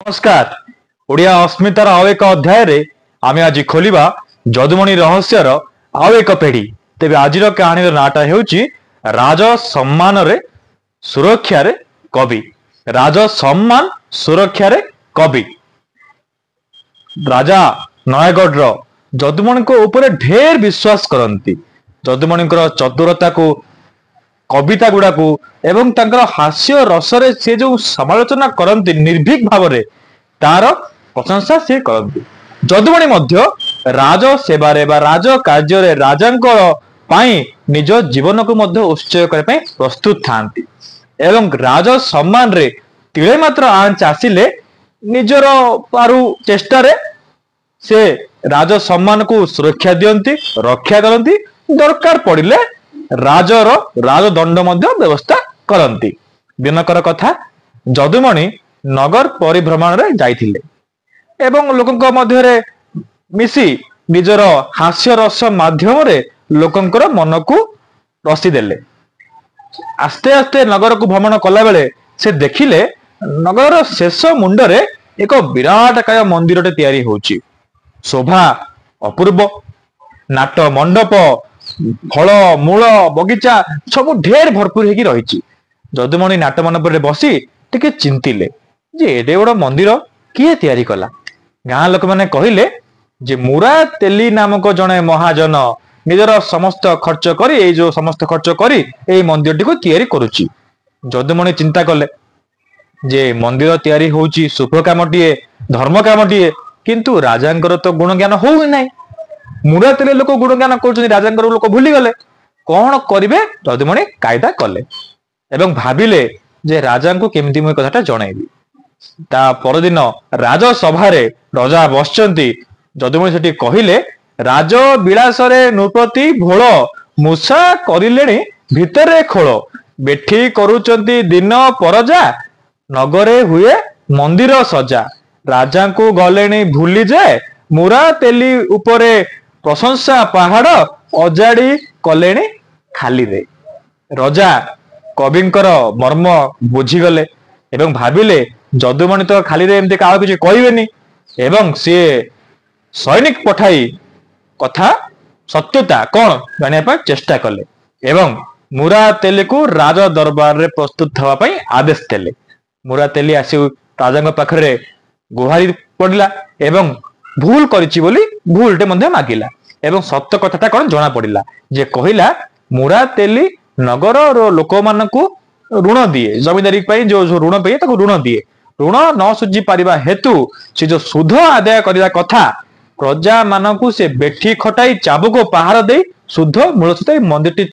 नमस्कार ओडिया अस्मितार आउ एक अध्याय रे आमे आज खोलिबा जदुमणि रहस्यर आउ एक पेढ़ी। तेबे आज कहानी नाटा हेउची राज सम्मान रे सुरक्षा रे कवि। राज सम्मान सुरक्षा रे कवि। राजा नयगढ़ जदुमणि को ऊपर ढेर विश्वास करती। जदुमणि चतुरता को कविता गुड़ा को एवं तांकर हास्य रसरे से जो समालोचना करती निर्भीक भाव में तार प्रशंसा से करती। जदुमणि मध्य राज सेवारे बा राज कार्य राजांकर पाई निज जीवन को मध्य उत्सर्ग करने प्रस्तुत थांती एवं राज सम्मान रे तिले मात्र आंच आसिले निजर पारु चेष्टा रे से राज सम्मान को सुरक्षा दियंती रक्षा करती। दरकार पड़िले राजर राजदंड मध्य व्यवस्था करती। दिनकर कथा जदुमणि नगर परिभ्रमण रे जाइथिले एवं लोकंक मध्य रे मिसी निजर हास्य रस माध्यम रे लोकंकर मन को रसी देले। आस्ते आस्ते नगर को भ्रमण कला बेले से देखिले नगर शेष मुंडरे एक विराटकाय मंदिरटे तैयारी होउची। शोभा अपूर्व, नाट मंडप, फल मूल बगीचा सब ढेर भरपूर होगी रही। जदुमणि नाट मंडप रे बसी टिके चिंतिले जे एडे बड़ मंदिर किए तैयारी कला। गाँ लोक मैंने कहले जे मुरा तेली नामक जड़े महाजन निजर समस्त खर्च करी जो समस्त खर्च करी ए मंदिर टी को तैयारी करुची। जदुमणि चिंता कले जे मंदिर तैयारी होउची शुभ कामटीए धर्म कामटीए, किंतु राजांकर तो गुण ज्ञान हो नहीं। मुरा तेले लोक गुण ज्ञान कर राजांकर लोक भूली गले कौन करिवे। जदुमणि कायदा कले एवं भाविले जे राजा को केमती मुझे कथाटा जनइबी। ता परदिन राजसभा राजा बसचंती। जदुमणि सेठी कहिले राज विलासरे नृपति भोल मूषा करिलेणी भितरे खोल बेठी करूचंती दिन परजा नगरे हुए मंदिर सजा। राजा को गलेणी भूली जाए मुरा तेली उपरे प्रशंसा पहाड़ अजाड़ी कलेणी खाली रे। राजा कविंकर मर्म बुझीगले एवं भाविले जदुमणि तो खाली रे एमती काहा किछि कहबेनी एवं सी सैनिक पठाई कथा सत्यता कौन जानिया चेष्टा कले एवं मुरा तेली को राज दरबार रे प्रस्तुत हवा पई आदेश देले। मुरा तेली आसी राजा पाखरे गुहारी पड़ला एवं भूल करिछि बोली भूलटे मध्य मागिला एवं सत्य कथाटा कौन जना पड़िला जे कहिला मुरा तेली नगर लोक मानकु ऋण दिए। जमींदारी जो ऋण पे ऋण दिए। ऋण न सुझी पारिबा हेतु से जो सुध आदाय करिया कथा प्रजा मानकु से बेठी खटाई चाबुक पहाड़ दे सुध मूल सहित मंदिर